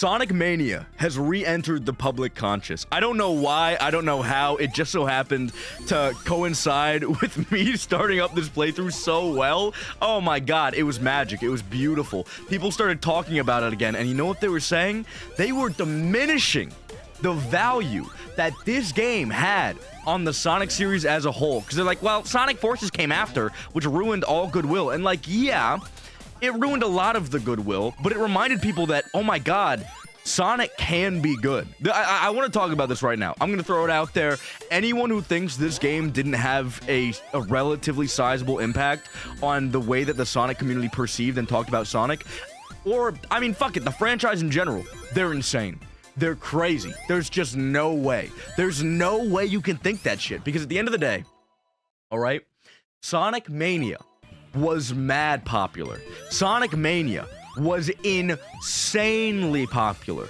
Sonic Mania has re-entered the public conscious. I don't know why, I don't know how, it just so happened to coincide with me starting up this playthrough so well. Oh my god, it was magic, it was beautiful. People started talking about it again, and you know what they were saying? They were diminishing the value that this game had on the Sonic series as a whole. Because they're like, well, Sonic Forces came after, which ruined all goodwill. And like, yeah, it ruined a lot of the goodwill, but it reminded people that, oh my god, Sonic can be good. I want to talk about this right now. I'm going to throw it out there. Anyone who thinks this game didn't have a relatively sizable impact on the way that the Sonic community perceived and talked about Sonic, or, I mean, fuck it, the franchise in general, they're insane. They're crazy. There's just no way. There's no way you can think that shit. Because at the end of the day, all right, Sonic Mania was mad popular. Sonic Mania was insanely popular.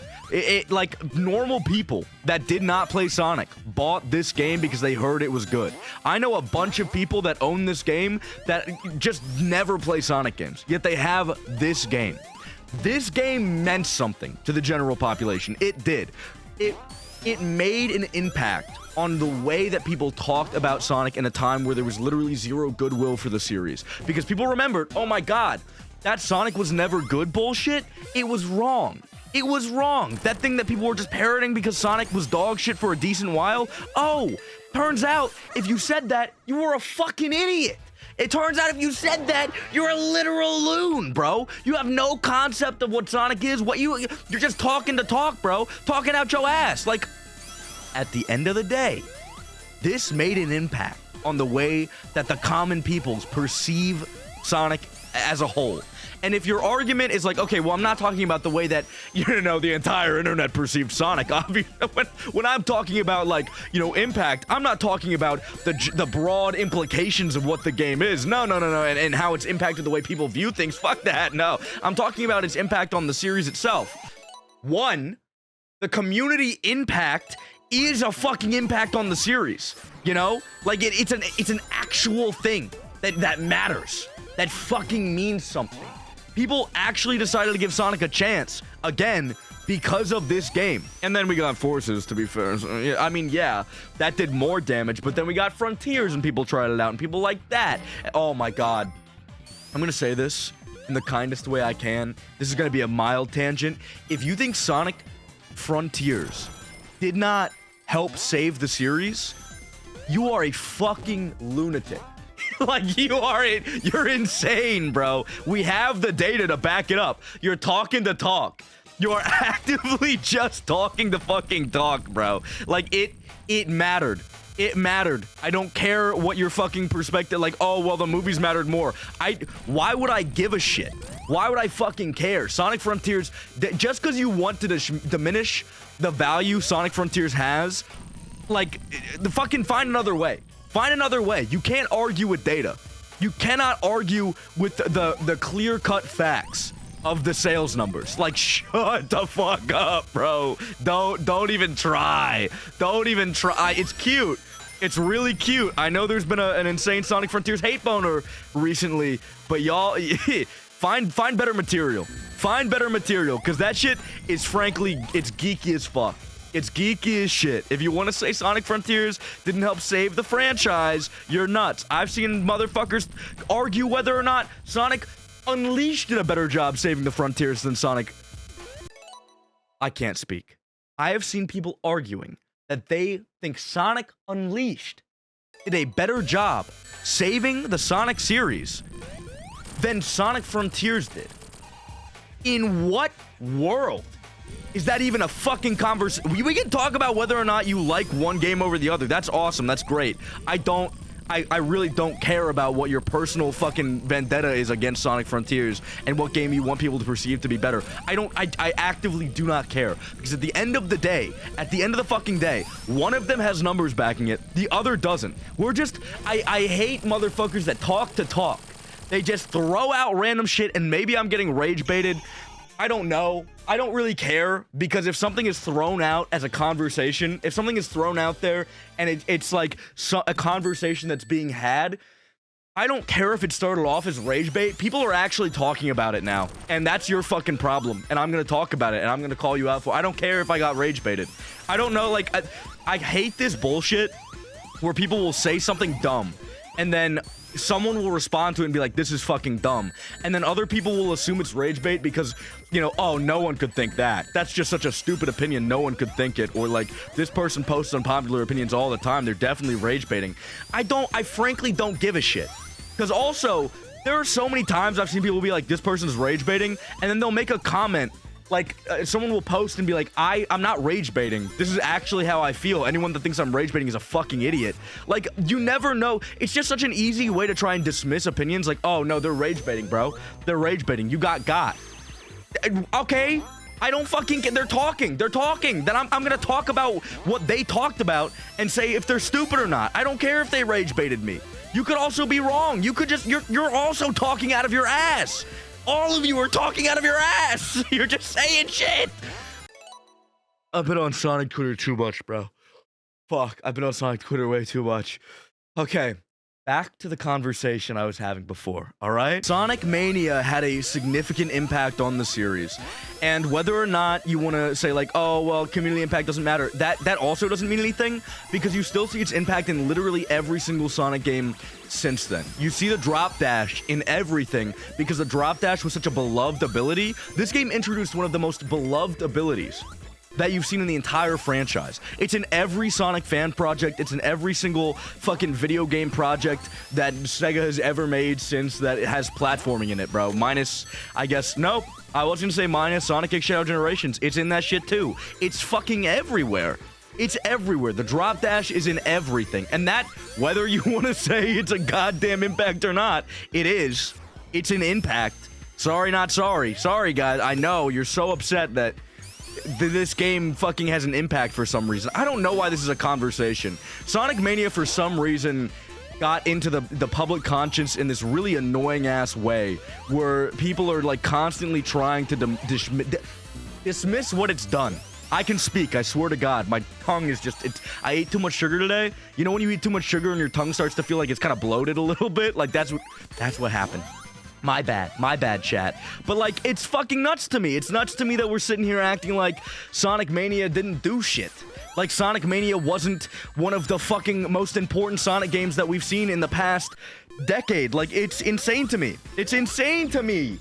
Like, normal people that did not play Sonic bought this game because they heard it was good. I know a bunch of people that own this game that just never play Sonic games, yet they have this game. This game meant something to the general population. It did. It made an impact on the way that people talked about Sonic in a time where there was literally zero goodwill for the series. Because people remembered, oh my god, that Sonic was never good bullshit, it was wrong. It was wrong. That thing that people were just parroting because Sonic was dog shit for a decent while. Oh, turns out, if you said that, you were a fucking idiot. It turns out if you said that, you're a literal loon, bro. You have no concept of what Sonic is. You're just talking to talk, bro. Talking out your ass. Like, at the end of the day, this made an impact on the way that the common peoples perceive Sonic as a whole. And if your argument is like, okay, well, I'm not talking about the way that, you know, the entire internet perceived Sonic. When I'm talking about, like, you know, impact, I'm not talking about the broad implications of what the game is. No, and how it's impacted the way people view things. Fuck that, no. I'm talking about its impact on the series itself. One, the community impact is a fucking impact on the series, you know? Like, it's an actual thing that matters, that fucking means something. People actually decided to give Sonic a chance, again, because of this game. And then we got Forces, to be fair. So, yeah, I mean, yeah, that did more damage, but then we got Frontiers, and people tried it out, and people like that. Oh my god. I'm gonna say this in the kindest way I can. This is gonna be a mild tangent. If you think Sonic Frontiers did not help save the series, you are a fucking lunatic. Like, you're insane, bro. We have the data to back it up. You're talking to talk. You're actively just talking to fucking talk, bro. Like, it mattered. It mattered. I don't care what your fucking perspective, like, oh, well, the movies mattered more. Why would I give a shit? Why would I fucking care? Sonic Frontiers, just because you want to diminish the value Sonic Frontiers has, like, fucking find another way. Find another way. You can't argue with data. You cannot argue with the clear-cut facts of the sales numbers. Like, shut the fuck up, bro. Don't even try. Don't even try. It's cute. It's really cute. I know there's been an insane Sonic Frontiers hate boner recently, but y'all find better material. Find better material, because that shit is, frankly, it's geeky as fuck. It's geeky as shit. If you want to say Sonic Frontiers didn't help save the franchise, you're nuts. I've seen motherfuckers argue whether or not Sonic Unleashed did a better job saving the Frontiers than Sonic... I can't speak. I have seen people arguing that they think Sonic Unleashed did a better job saving the Sonic series than Sonic Frontiers did. In what world is that even a fucking conversation? We can talk about whether or not you like one game over the other. That's awesome. That's great. I really don't care about what your personal fucking vendetta is against Sonic Frontiers and what game you want people to perceive to be better. I actively do not care. Because at the end of the day, at the end of the fucking day, one of them has numbers backing it, the other doesn't. I hate motherfuckers that talk to talk. They just throw out random shit, and maybe I'm getting rage baited. I don't know. I don't really care, because if something is thrown out as a conversation, if something is thrown out there and it's like a conversation that's being had, I don't care if it started off as rage bait. People are actually talking about it now, and that's your fucking problem. And I'm gonna talk about it, and I'm gonna call you out for. I don't care if I got rage baited. I don't know. Like, I hate this bullshit where people will say something dumb, and then someone will respond to it and be like, "This is fucking dumb," and then other people will assume it's rage bait because, you know, oh, no one could think that. That's just such a stupid opinion. No one could think it. Or like, this person posts unpopular opinions all the time. They're definitely rage baiting. I frankly don't give a shit. Because also, there are so many times I've seen people be like, this person's rage baiting, and then they'll make a comment, like, someone will post and be like, I'm not rage baiting. This is actually how I feel. Anyone that thinks I'm rage baiting is a fucking idiot. Like, you never know. It's just such an easy way to try and dismiss opinions. Like, oh, no, they're rage baiting, bro. They're rage baiting. You got. Okay. I don't fucking get. They're talking. Then I'm gonna talk about what they talked about and say if they're stupid or not. I don't care if they rage baited me. You could also be wrong. You could just, you're also talking out of your ass. All of you are talking out of your ass. You're just saying shit. I've been on Sonic Twitter too much, bro. Fuck, I've been on Sonic Twitter way too much. Okay, back to the conversation I was having before, all right? Sonic Mania had a significant impact on the series. And whether or not you want to say like, oh, well, community impact doesn't matter, that also doesn't mean anything, because you still see its impact in literally every single Sonic game since then. You see the drop dash in everything, because the drop dash was such a beloved ability. This game introduced one of the most beloved abilities that you've seen in the entire franchise. It's in every Sonic fan project. It's in every single fucking video game project that Sega has ever made since that it has platforming in it, bro. Minus, I guess, nope. I was gonna say minus Sonic X Shadow Generations. It's in that shit too. It's fucking everywhere. It's everywhere. The drop dash is in everything. And that, whether you want to say it's a goddamn impact or not, it is. It's an impact. Sorry, not sorry. Sorry, guys. I know you're so upset that this game fucking has an impact for some reason. I don't know why this is a conversation. Sonic Mania, for some reason, got into the public conscience in this really annoying ass way where people are like constantly trying to dismiss what it's done. I can speak, I swear to God. My tongue is just, I ate too much sugar today. You know when you eat too much sugar and your tongue starts to feel like it's kind of bloated a little bit? Like that's what happened. My bad, chat. But like, it's fucking nuts to me. It's nuts to me that we're sitting here acting like Sonic Mania didn't do shit. Like Sonic Mania wasn't one of the fucking most important Sonic games that we've seen in the past decade. Like, it's insane to me. It's insane to me.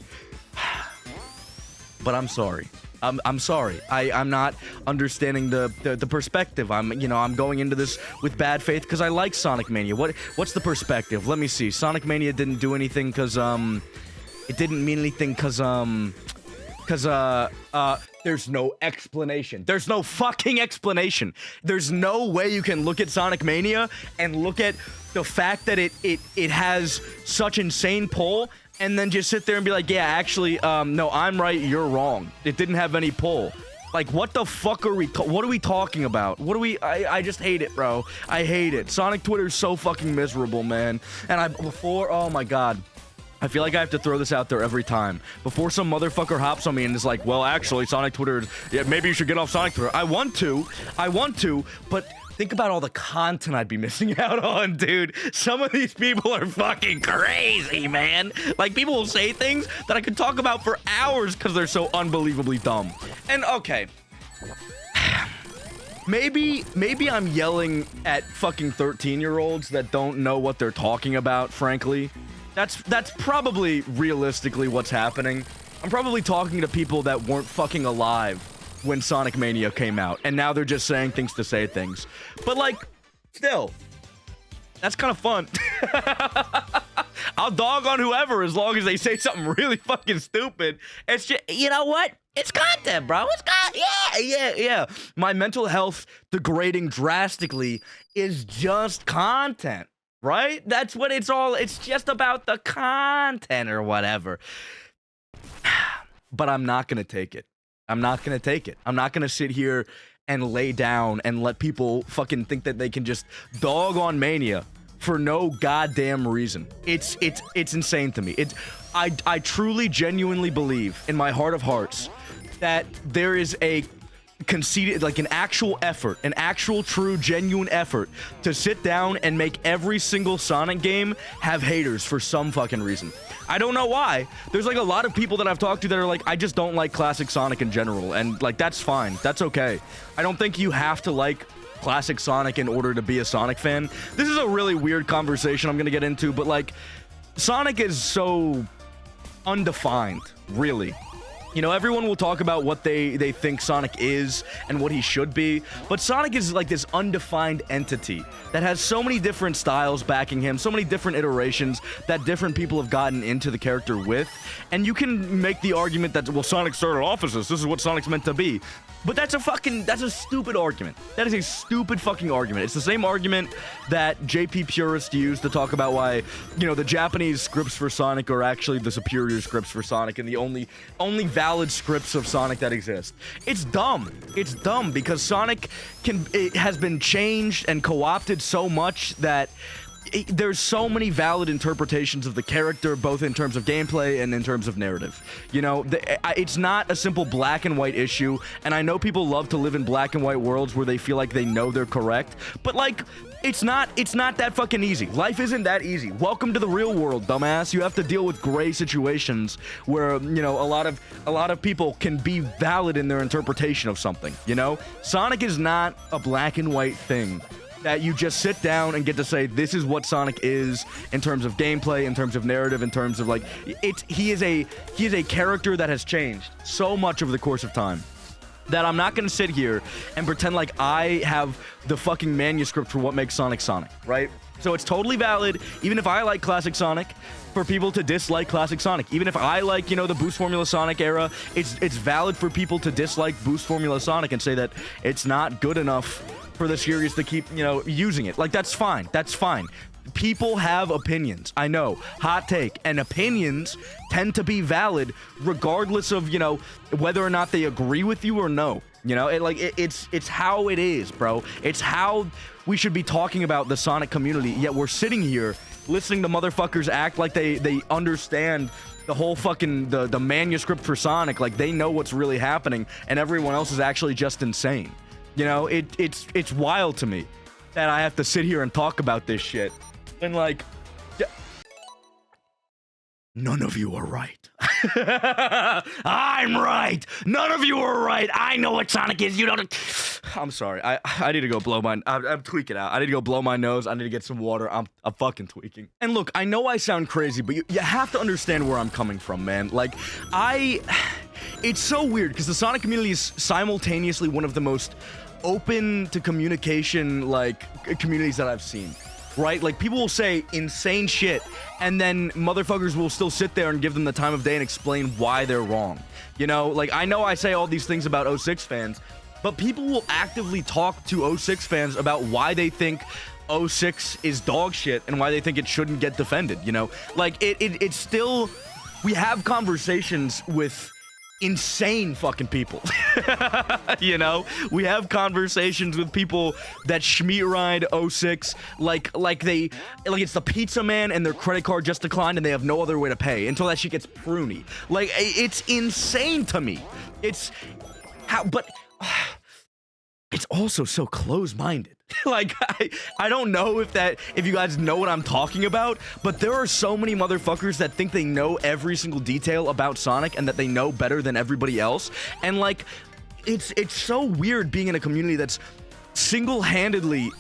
But I'm sorry. I'm sorry. I'm not understanding the perspective. I'm going into this with bad faith because I like Sonic Mania. What's the perspective? Let me see. Sonic Mania didn't do anything because it didn't mean anything because there's no explanation. There's no fucking explanation. There's no way you can look at Sonic Mania and look at the fact that it has such insane pull and then just sit there and be like, yeah, actually, no, I'm right, you're wrong. It didn't have any pull. Like, what the fuck are what are we talking about? I just hate it, bro. I hate it. Sonic Twitter is so fucking miserable, man. And oh my God. I feel like I have to throw this out there every time. Before some motherfucker hops on me and is like, well, actually, Sonic Twitter, yeah, maybe you should get off Sonic Twitter. I want to, but think about all the content I'd be missing out on, dude. Some of these people are fucking crazy, man. Like, people will say things that I could talk about for hours because they're so unbelievably dumb. And, okay. Maybe I'm yelling at fucking 13-year-olds that don't know what they're talking about, frankly. That's probably realistically what's happening. I'm probably talking to people that weren't fucking alive when Sonic Mania came out, and now they're just saying things to say things. But, like, still, that's kind of fun. I'll dog on whoever as long as they say something really fucking stupid. It's just, you know what? It's content, bro. It's content. Yeah. My mental health degrading drastically is just content, right? That's what it's all, it's just about the content or whatever. But I'm not gonna take it. I'm not gonna take it. I'm not gonna sit here and lay down and let people fucking think that they can just dog on Mania for no goddamn reason. It's insane to me. I truly, genuinely believe in my heart of hearts that there is a conceded, like an actual effort, an actual true genuine effort to sit down and make every single Sonic game have haters for some fucking reason. I don't know why. There's like a lot of people that I've talked to that are like, I just don't like classic Sonic in general, and like that's fine, that's okay. I don't think you have to like classic Sonic in order to be a Sonic fan. This is a really weird conversation I'm gonna get into, but like Sonic is so undefined, really. You know, everyone will talk about what they think Sonic is and what he should be, but Sonic is like this undefined entity that has so many different styles backing him, so many different iterations that different people have gotten into the character with, and you can make the argument that, well, Sonic started off as this is what Sonic's meant to be. But that's a stupid argument. That is a stupid fucking argument. It's the same argument that JP purists use to talk about why, you know, the Japanese scripts for Sonic are actually the superior scripts for Sonic and the only valid scripts of Sonic that exist. It's dumb. It's dumb because Sonic has been changed and co-opted so much that there's so many valid interpretations of the character, both in terms of gameplay and in terms of narrative. You know, it's not a simple black and white issue, and I know people love to live in black and white worlds where they feel like they know they're correct, but like, it's not that fucking easy. Life isn't that easy. Welcome to the real world, dumbass. You have to deal with gray situations where, you know, a lot of people can be valid in their interpretation of something, you know? Sonic is not a black and white thing that you just sit down and get to say, this is what Sonic is in terms of gameplay, in terms of narrative, in terms of like, he is a character that has changed so much over the course of time that I'm not gonna sit here and pretend like I have the fucking manuscript for what makes Sonic Sonic, right? So it's totally valid, even if I like classic Sonic, for people to dislike classic Sonic. Even if I like, you know, the Boost Formula Sonic era, it's valid for people to dislike Boost Formula Sonic and say that it's not good enough for the series to keep, you know, using it. Like, that's fine. That's fine. People have opinions. I know. Hot take. And opinions tend to be valid regardless of, you know, whether or not they agree with you or no. You know, it's how it is, bro. It's how we should be talking about the Sonic community, yet we're sitting here listening to motherfuckers act like they understand the whole fucking the manuscript for Sonic, like they know what's really happening, and everyone else is actually just insane. You know, it's wild to me that I have to sit here and talk about this shit. And like, none of you are right. I'm right. None of you are right. I know what Sonic is. You don't. I'm sorry. I need to go blow my. I'm tweaking out. I need to go blow my nose. I need to get some water. I'm fucking tweaking. And look, I know I sound crazy, but you have to understand where I'm coming from, man. Like, it's so weird because the Sonic community is simultaneously one of the most open to communication, like, communities that I've seen. Right? Like, people will say insane shit, and then motherfuckers will still sit there and give them the time of day and explain why they're wrong. You know, like, I know I say all these things about 06 fans, but people will actively talk to 06 fans about why they think 06 is dog shit and why they think it shouldn't get defended, you know? Like, it's still... We have conversations with insane fucking people. You know, we have conversations with people that schmeat ride 06 like it's the pizza man and their credit card just declined and they have no other way to pay until that shit gets pruny. Like, it's insane to me. It's how, but it's also so close-minded. Like, I don't know if you guys know what I'm talking about, but there are so many motherfuckers that think they know every single detail about Sonic and that they know better than everybody else. And like, it's so weird being in a community that's single-handedly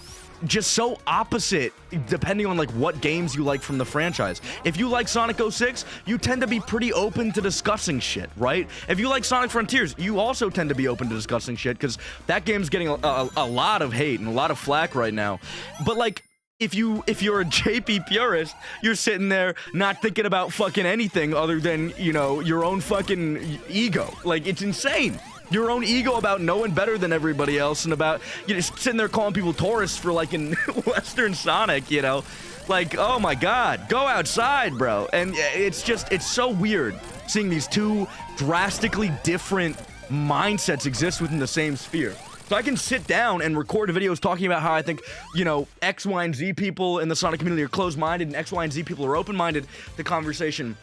just so opposite depending on like what games you like from the franchise. If you like Sonic 06, you tend to be pretty open to discussing shit, right? If you like Sonic Frontiers, you also tend to be open to discussing shit because that game's getting a lot of hate and a lot of flack right now. But like, if you're a JP purist, you're sitting there not thinking about fucking anything other than, you know, your own fucking ego. Like, it's insane. Your own ego about knowing better than everybody else and about, you know, sitting there calling people tourists for like in Western Sonic, you know? Like, oh my God, go outside, bro. And it's so weird seeing these two drastically different mindsets exist within the same sphere. So I can sit down and record videos talking about how I think, you know, X, Y, and Z people in the Sonic community are closed-minded and X, Y, and Z people are open-minded to conversation.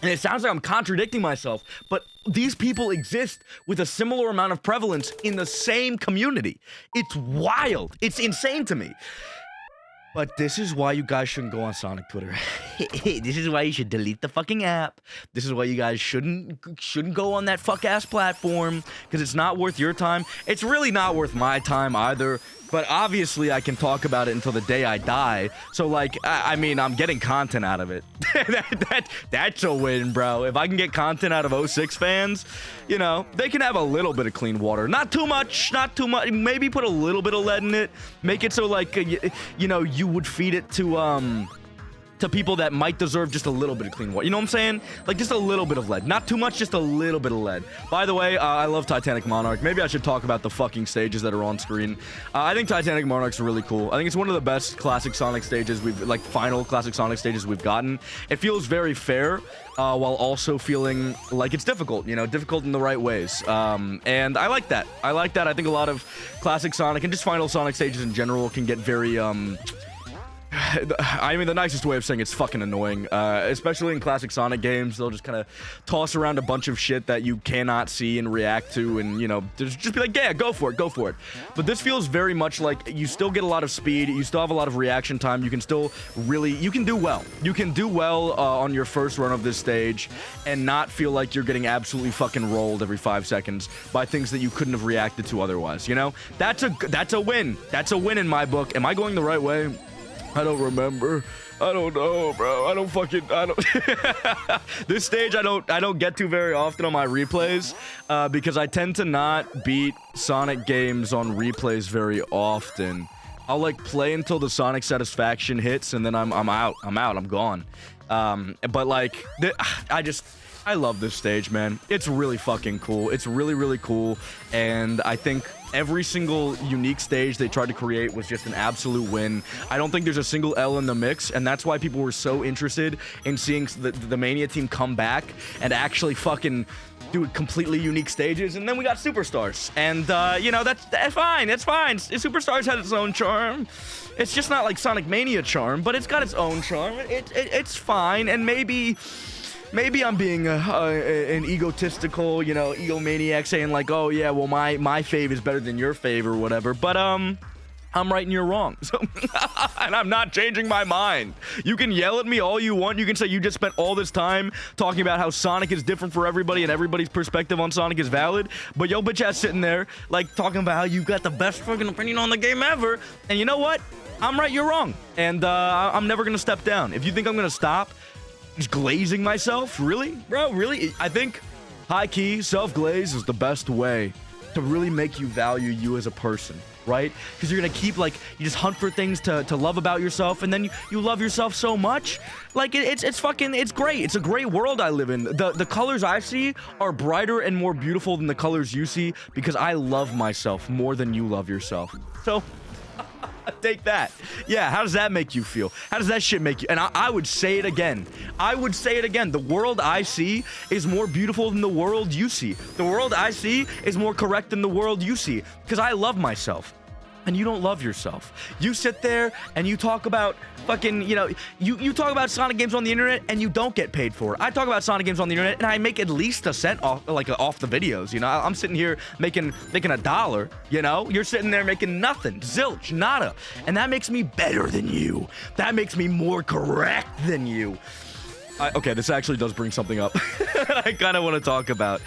And it sounds like I'm contradicting myself, but these people exist with a similar amount of prevalence in the same community. It's wild. It's insane to me. But this is why you guys shouldn't go on Sonic Twitter. This is why you should delete the fucking app. This is why you guys shouldn't go on that fuck-ass platform, because it's not worth your time. It's really not worth my time either. But obviously, I can talk about it until the day I die. So, like, I mean, I'm getting content out of it. That's a win, bro. If I can get content out of 06 fans, you know, they can have a little bit of clean water. Not too much, not too much. Maybe put a little bit of lead in it. Make it so, like, you know, you would feed it to people that might deserve just a little bit of clean water. You know what I'm saying? Like, just a little bit of lead. Not too much, just a little bit of lead. By the way, I love Titanic Monarch. Maybe I should talk about the fucking stages that are on screen. I think Titanic Monarch's really cool. I think it's one of the best classic Sonic stages like, final classic Sonic stages we've gotten. It feels very fair, while also feeling like it's difficult, you know, difficult in the right ways. And I like that. I like that. I think a lot of classic Sonic and just final Sonic stages in general can get very, I mean, the nicest way of saying it's fucking annoying, especially in classic Sonic games. They'll just kind of toss around a bunch of shit that you cannot see and react to, and, you know, just be like, yeah, go for it, go for it. But this feels very much like you still get a lot of speed, you still have a lot of reaction time, you can still really, you can do well. You can do well on your first run of this stage and not feel like you're getting absolutely fucking rolled every 5 seconds by things that you couldn't have reacted to otherwise, you know? That's a win. That's a win in my book. Am I going the right way? I don't remember. I don't know, bro. I don't This stage I don't get to very often on my replays, because I tend to not beat Sonic games on replays very often. I'll, like, play until the Sonic satisfaction hits, and then I'm out. I'm gone. But, like, I love this stage, man. It's really fucking cool. It's really, really cool. And I think every single unique stage they tried to create was just an absolute win. I don't think there's a single L in the mix, and that's why people were so interested in seeing the Mania team come back and actually fucking do completely unique stages. And then we got Superstars. And, you know, that's fine. It's fine. Superstars has its own charm. It's just not like Sonic Mania charm, but it's got its own charm. It's fine, and maybe I'm being an egotistical, you know, egomaniac, saying like, oh yeah, well my fave is better than your fave or whatever. But I'm right and you're wrong. So, and I'm not changing my mind. You can yell at me all you want. You can say you just spent all this time talking about how Sonic is different for everybody and everybody's perspective on Sonic is valid. But yo bitch ass sitting there like talking about how you got the best fucking opinion on the game ever. And you know what? I'm right, you're wrong. And I'm never gonna step down. If you think I'm gonna stop just glazing myself, really, bro, really? I think high-key self-glaze is the best way to really make you value you as a person, right? Because you're gonna keep, like, you just hunt for things to love about yourself, and then you love yourself so much. Like, it's fucking, it's great. It's a great world I live in. The colors I see are brighter and more beautiful than the colors you see, because I love myself more than you love yourself. So take that. Yeah, how does that make you feel? How does that shit make you? And I would say it again. I would say it again. The world I see is more beautiful than the world you see. The world I see is more correct than the world you see. Because I love myself. And you don't love yourself. You sit there and you talk about fucking, you know, you talk about Sonic games on the internet and you don't get paid for it. I talk about Sonic games on the internet and I make at least a cent off, like, off the videos, you know? I'm sitting here making $1, you know? You're sitting there making nothing, zilch, nada. And that makes me better than you. That makes me more correct than you. Okay, this actually does bring something up I kind of want to talk about.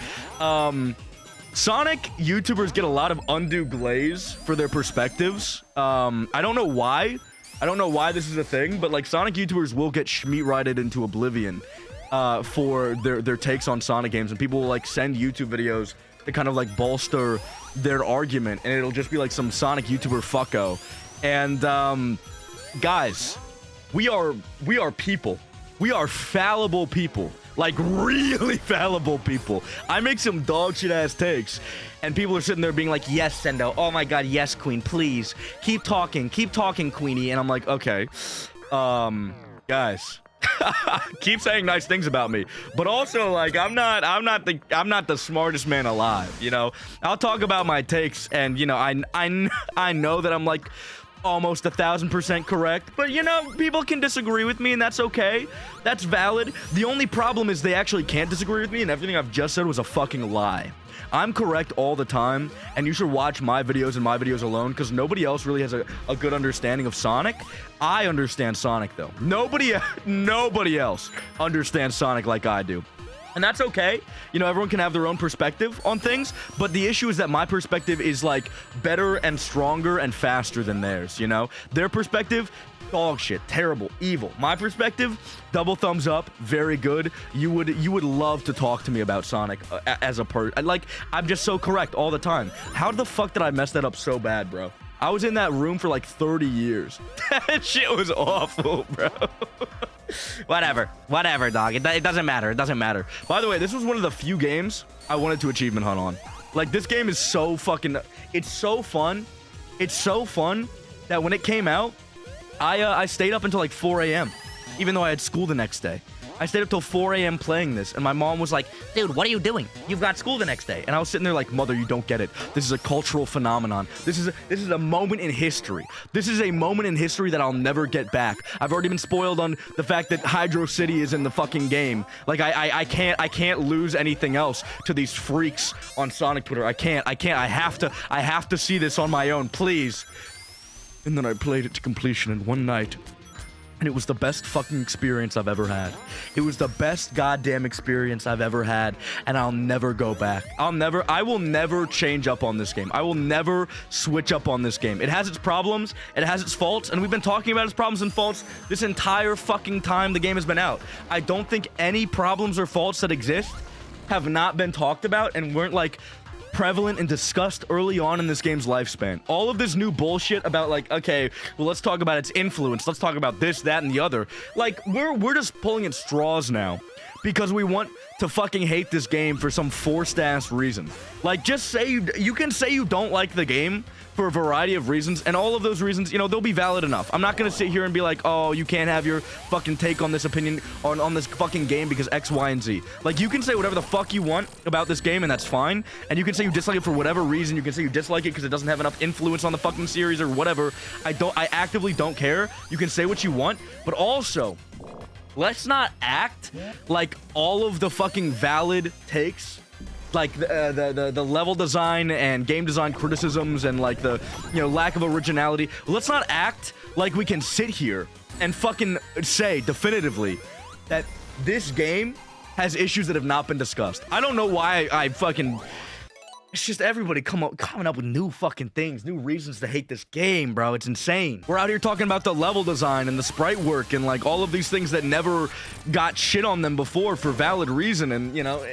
Sonic YouTubers get a lot of undue glaze for their perspectives. I don't know why. I don't know why this is a thing, but, like, Sonic YouTubers will get schmeat-righted into oblivion for their takes on Sonic games, and people will, like, send YouTube videos to kind of, like, bolster their argument, and it'll just be like some Sonic YouTuber fucko. And guys, we are people. We are fallible people. Like, really fallible people. I make some dog shit ass takes, and people are sitting there being like, yes, Sendo. Oh my god, yes, Queen, please. Keep talking, Queenie. And I'm like, okay. Guys. Keep saying nice things about me. But also, like, I'm not the smartest man alive, you know? I'll talk about my takes, and, you know, I know that I'm, like, almost 1,000% correct, but you know, people can disagree with me and that's okay. That's valid. The only problem is they actually can't disagree with me and everything I've just said was a fucking lie. I'm correct all the time, and you should watch my videos and my videos alone because nobody else really has a good understanding of Sonic. I understand Sonic though. Nobody else understands Sonic like I do. And that's okay. You know, everyone can have their own perspective on things, but the issue is that my perspective is like better and stronger and faster than theirs, you know? Their perspective, dog shit, terrible, evil. My perspective, double thumbs up, very good. You would love to talk to me about Sonic as a person. Like, I'm just so correct all the time. How the fuck did I mess that up so bad, bro? I was in that room for like 30 years. That shit was awful, bro. Whatever, dog. It doesn't matter. It doesn't matter. By the way, this was one of the few games I wanted to achievement hunt on. Like, this game is so fucking... It's so fun. It's so fun that when it came out, I stayed up until like 4 a.m. even though I had school the next day. I stayed up till 4 a.m. playing this, and my mom was like, dude, what are you doing? You've got school the next day. And I was sitting there like, mother, you don't get it. This is a cultural phenomenon. This is a moment in history. This is a moment in history that I'll never get back. I've already been spoiled on the fact that Hydro City is in the fucking game. Like, I can't lose anything else to these freaks on Sonic Twitter. I can't. I have to see this on my own, please. And then I played it to completion in one night. And it was the best fucking experience I've ever had. It was the best goddamn experience I've ever had, and I'll never go back. I will never change up on this game. I will never switch up on this game. It has its problems, it has its faults, and we've been talking about its problems and faults this entire fucking time the game has been out. I don't think any problems or faults that exist have not been talked about and weren't like prevalent and discussed early on in this game's lifespan. All of this new bullshit about like, okay, well, let's talk about its influence. Let's talk about this, that, and the other. Like, we're just pulling at straws now because we want to fucking hate this game for some forced-ass reason. Like, just say you can say you don't like the game for a variety of reasons, and all of those reasons, you know, they'll be valid enough. I'm not gonna sit here and be like, oh, you can't have your fucking take on this opinion on this fucking game because X, Y, and Z. Like, you can say whatever the fuck you want about this game, and that's fine. And you can say you dislike it for whatever reason. You can say you dislike it because it doesn't have enough influence on the fucking series or whatever. I actively don't care. You can say what you want, but also, let's not act like all of the fucking valid takes, like the level design and game design criticisms and like the, you know, lack of originality. Let's not act like we can sit here and fucking say definitively that this game has issues that have not been discussed. I don't know why I fucking... It's just everybody coming up with new fucking things, new reasons to hate this game, bro. It's insane. We're out here talking about the level design and the sprite work and like all of these things that never got shit on them before for valid reason, and you know,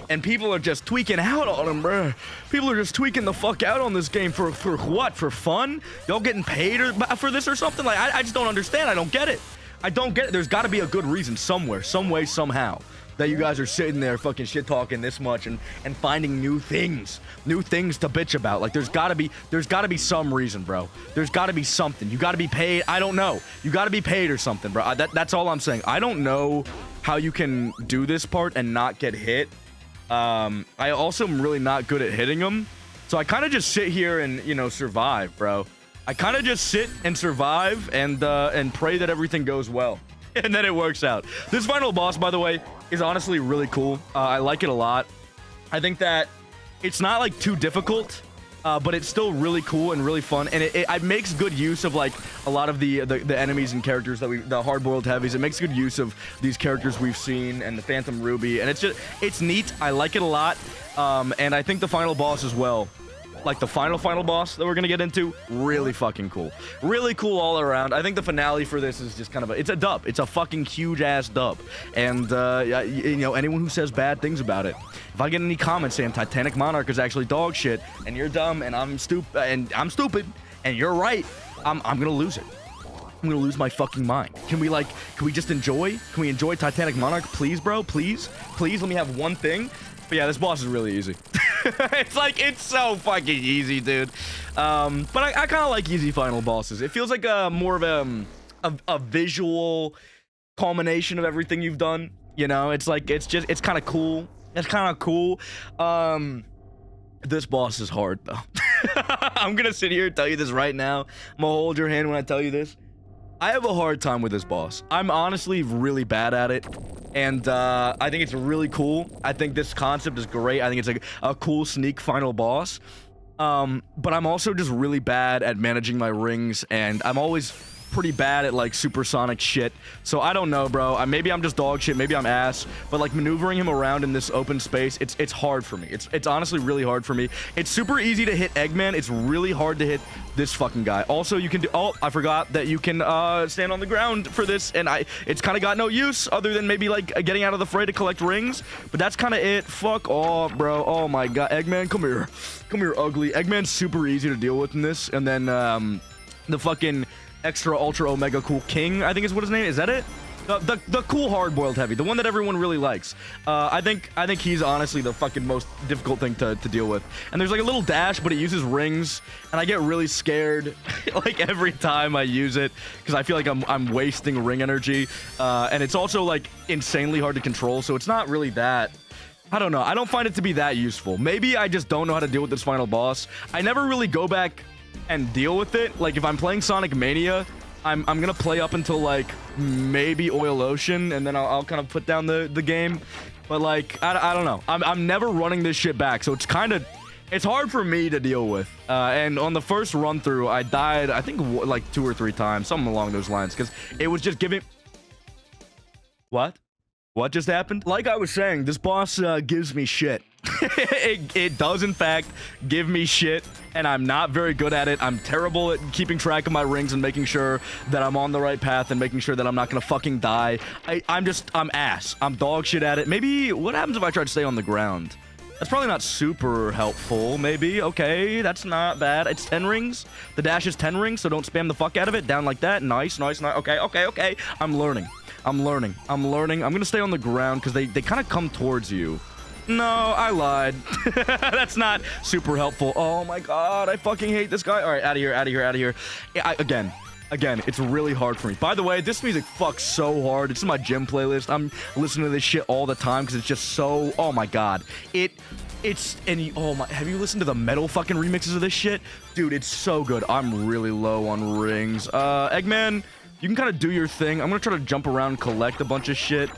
and people are just tweaking out on them, bro. People are just tweaking the fuck out on this game for what? For fun? Y'all getting paid for this or something? Like, I just don't understand. I don't get it. I don't get it. There's got to be a good reason somewhere, some way, somehow, that you guys are sitting there fucking shit talking this much and finding new things to bitch about. Like, there's gotta be some reason, bro. There's gotta be something. You gotta be paid. I don't know. You gotta be paid or something, bro. That's all I'm saying. I don't know how you can do this part and not get hit. I also am really not good at hitting them. So I kind of just sit here and, you know, survive, bro. I kind of just sit and survive and pray that everything goes well. And then it works out. This final boss, by the way, is honestly really cool. I like it a lot. I think that it's not like too difficult, but it's still really cool and really fun. And it makes good use of like a lot of the enemies and characters that the hard-boiled heavies. It makes good use of these characters we've seen and the Phantom Ruby. And it's neat. I like it a lot. And I think the final boss as well, like the final boss that we're gonna get into, really fucking cool. Really cool all around. I think the finale for this is just kind of it's a dub. It's a fucking huge ass dub. And you know, anyone who says bad things about it, if I get any comments saying Titanic Monarch is actually dog shit and you're dumb and I'm stupid and you're right, I'm gonna lose it. I'm gonna lose my fucking mind. Can we just enjoy? Can we enjoy Titanic Monarch, please, bro? Please let me have one thing. But yeah, this boss is really easy. It's so fucking easy, dude. But I kind of like easy final bosses. It feels like more of a visual culmination of everything you've done. You know, it's kind of cool. It's kind of cool. This boss is hard though. I'm gonna sit here and tell you this right now. I'm gonna hold your hand when I tell you this. I have a hard time with this boss. I'm honestly really bad at it. And I think it's really cool. I think this concept is great. I think it's like a cool sneak final boss. But I'm also just really bad at managing my rings, and I'm always pretty bad at like supersonic shit. So I don't know, bro. Maybe I'm just dog shit, maybe I'm ass, but like maneuvering him around in this open space, it's hard for me. It's honestly really hard for me. It's super easy to hit Eggman. It's really hard to hit this fucking guy. Also, you can do, oh, I forgot that you can stand on the ground for this, and it's kind of got no use other than maybe like getting out of the fray to collect rings, but that's kind of it. Fuck off, bro. Oh my god, Eggman, come here. Come here, ugly. Eggman's super easy to deal with in this, and then the fucking extra ultra omega cool king, I think is what his name is. That it? The cool hard-boiled heavy, the one that everyone really likes. I think he's honestly the fucking most difficult thing to deal with. And there's like a little dash, but it uses rings, and I get really scared like every time I use it because I feel like I'm wasting ring energy. And it's also like insanely hard to control, so it's not really that. I don't know. I don't find it to be that useful. Maybe I just don't know how to deal with this final boss. I never really go back and deal with it. Like if I'm playing Sonic Mania, I'm gonna play up until like maybe Oil Ocean, and then I'll kind of put down the game. But like I don't know. I'm never running this shit back, so it's hard for me to deal with. And on the first run through, I died I think like 2 or 3 times, something along those lines, because it was just giving. What just happened? Like I was saying, this boss gives me shit. It does, in fact, give me shit, and I'm not very good at it. I'm terrible at keeping track of my rings and making sure that I'm on the right path and making sure that I'm not gonna fucking die. I'm ass. I'm dog shit at it. Maybe, what happens if I try to stay on the ground? That's probably not super helpful, maybe. Okay, that's not bad. It's 10 rings. The dash is 10 rings, so don't spam the fuck out of it. Down like that. Nice. Okay. I'm learning. I'm gonna stay on the ground because they kind of come towards you. No, I lied. That's not super helpful. Oh my god, I fucking hate this guy. All right, out of here. Again, it's really hard for me. By the way, this music fucks so hard. It's in my gym playlist. I'm listening to this shit all the time because it's just so, oh my god. Have you listened to the metal fucking remixes of this shit? Dude, it's so good. I'm really low on rings. Eggman, you can kind of do your thing. I'm gonna try to jump around and collect a bunch of shit.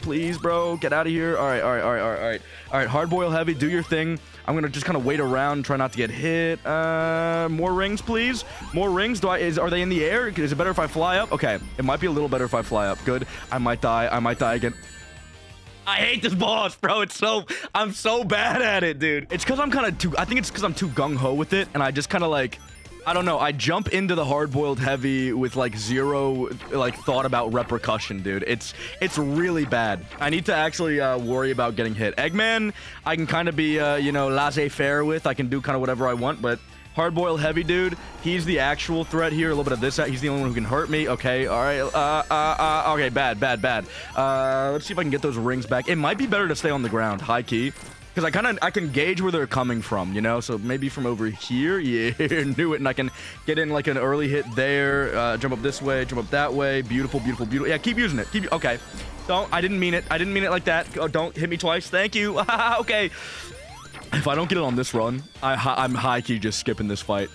Please, bro, get out of here. All right, hard boil heavy, do your thing. I'm gonna just kind of wait around, try not to get hit. More rings, please. More rings. Are they in the air? Is it better if I fly up? Okay, it might be a little better if I fly up. Good. I might die again. I hate this boss, bro. I'm so bad at it, dude. It's because I think it's because I'm too gung-ho with it, and I just kind of like, I don't know. I jump into the hard-boiled heavy with like zero like thought about repercussion, dude. It's really bad. I need to actually worry about getting hit. Eggman, I can kind of be laissez-faire with. I can do kind of whatever I want, but hard-boiled heavy, dude, he's the actual threat here. A little bit of this. He's the only one who can hurt me. Okay, all right. Okay, bad. Let's see if I can get those rings back. It might be better to stay on the ground, high key. Because I can gauge where they're coming from, you know? So maybe from over here, yeah, knew it, and I can get in like an early hit there, jump up this way, jump up that way, beautiful. Yeah, keep using it, okay. I didn't mean it like that. Oh, don't hit me twice, thank you. Okay. If I don't get it on this run, I'm high-key just skipping this fight.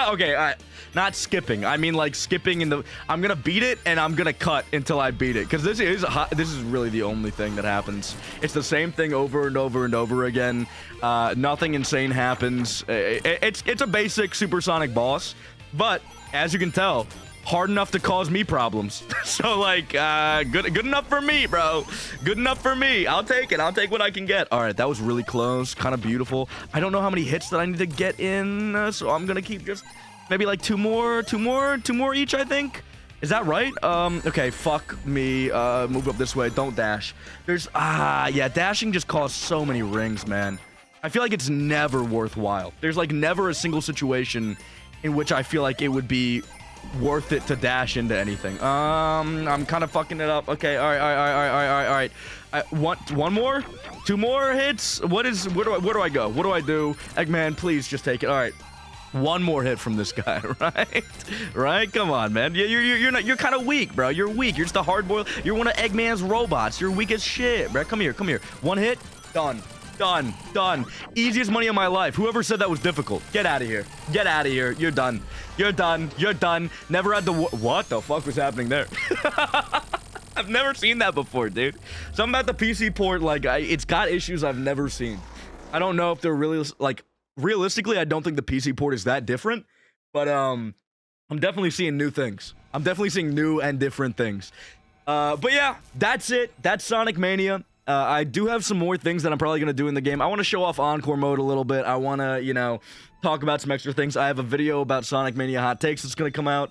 Okay, not skipping. I mean, like, skipping I'm gonna beat it, and I'm gonna cut until I beat it. Because this is really the only thing that happens. It's the same thing over and over and over again. Nothing insane happens. It's a basic supersonic boss. But, as you can tell, hard enough to cause me problems. So like good enough for me, bro. Good enough for me. I'll take it. I'll take what I can get. All right, that was really close, kind of beautiful. I don't know how many hits that I need to get in, so I'm gonna keep just maybe like two more each, I think. Is that right? Okay, fuck me. Move up this way. Don't dash. Yeah, dashing just costs so many rings, man. I feel like it's never worthwhile. There's like never a single situation in which I feel like it would be worth it to dash into anything. I'm kind of fucking it up. Okay, all right. One more? 2 more hits? Where do I go? What do I do? Eggman, please just take it. All right. 1 more hit from this guy, right? Right? Come on, man. You're kind of weak, bro. You're weak. You're just a hard boil. You're one of Eggman's robots. You're weak as shit, bro. Come here. 1 hit, done. Done. Done. Easiest money of my life. Whoever said that was difficult. Get out of here. Get out of here. You're done. You're done. You're done. Never had the... What the fuck was happening there? I've never seen that before, dude. Something about the PC port, like, it's got issues I've never seen. I don't know if they're really... Like, realistically, I don't think the PC port is that different. But, I'm definitely seeing new things. I'm definitely seeing new and different things. But yeah, that's it. That's Sonic Mania. I do have some more things that I'm probably going to do in the game. I want to show off Encore mode a little bit. I want to, you know, talk about some extra things. I have a video about Sonic Mania hot takes that's going to come out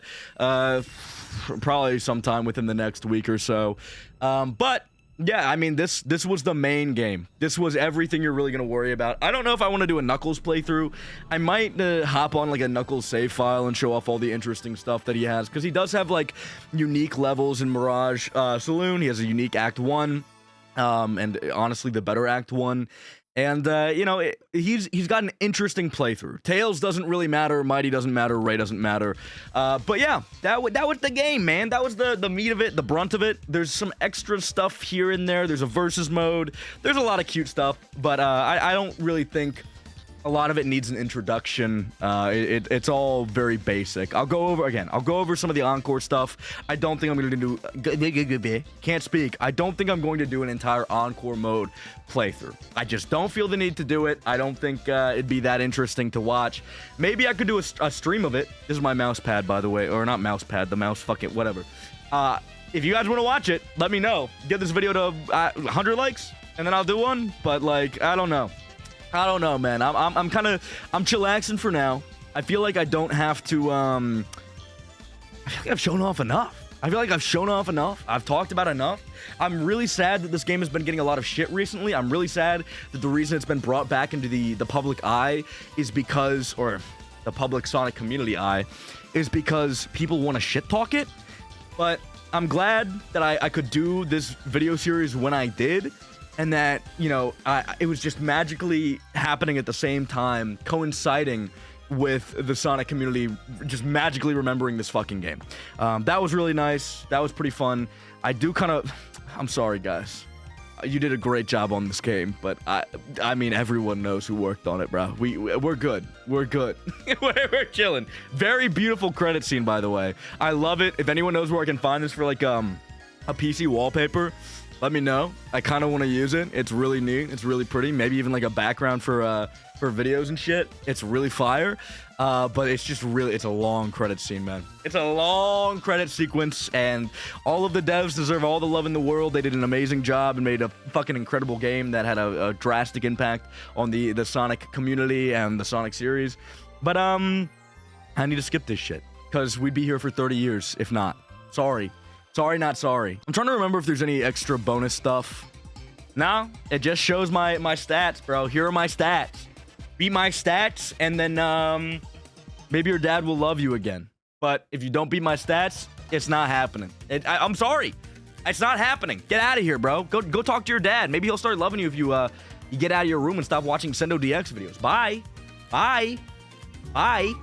probably sometime within the next week or so. But yeah, I mean, this was the main game. This was everything you're really going to worry about. I don't know if I want to do a Knuckles playthrough. I might hop on like a Knuckles save file and show off all the interesting stuff that he has, because he does have like unique levels in Mirage Saloon. He has a unique Act 1. And honestly, the better Act 1. And, you know, he's got an interesting playthrough. Tails doesn't really matter. Mighty doesn't matter. Ray doesn't matter. But yeah, that was the game, man. That was the meat of it, the brunt of it. There's some extra stuff here and there. There's a versus mode. There's a lot of cute stuff. But I don't really think a lot of it needs an introduction. It's all very basic. I'll go over some of the Encore stuff. I don't think I'm going to do... Can't speak. I don't think I'm going to do an entire Encore mode playthrough. I just don't feel the need to do it. I don't think it'd be that interesting to watch. Maybe I could do a stream of it. This is my mouse pad, by the way. Or not mouse pad, the mouse fucking whatever. If you guys want to watch it, let me know. Get this video to 100 likes, and then I'll do one. But, like, I don't know. I don't know, man. I'm chillaxing for now. I feel like I don't have to, I feel like I've shown off enough. I've talked about enough. I'm really sad that this game has been getting a lot of shit recently. I'm really sad that the reason it's been brought back into the public eye is because, or the public Sonic community eye, is because people want to shit talk it. But I'm glad that I could do this video series when I did. And that, you know, it was just magically happening at the same time, coinciding with the Sonic community just magically remembering this fucking game. That was really nice. That was pretty fun. I'm sorry, guys. You did a great job on this game, but I mean, everyone knows who worked on it, bro. We're good. We're good. We're chilling. Very beautiful credit scene, by the way. I love it. If anyone knows where I can find this for, like, a PC wallpaper, let me know. I kind of want to use it. It's really neat. It's really pretty. Maybe even like a background for videos and shit. It's really fire. But it's just really, it's a long credit scene, man. It's a long credit sequence, and all of the devs deserve all the love in the world. They did an amazing job and made a fucking incredible game that had a drastic impact on the Sonic community and the Sonic series. But I need to skip this shit, because we'd be here for 30 years if not. Sorry. Sorry, not sorry. I'm trying to remember if there's any extra bonus stuff. No, it just shows my stats, bro. Here are my stats. Beat my stats, and then maybe your dad will love you again. But if you don't beat my stats, it's not happening. I'm sorry. It's not happening. Get out of here, bro. Go talk to your dad. Maybe he'll start loving you if you get out of your room and stop watching Sendo DX videos. Bye. Bye. Bye.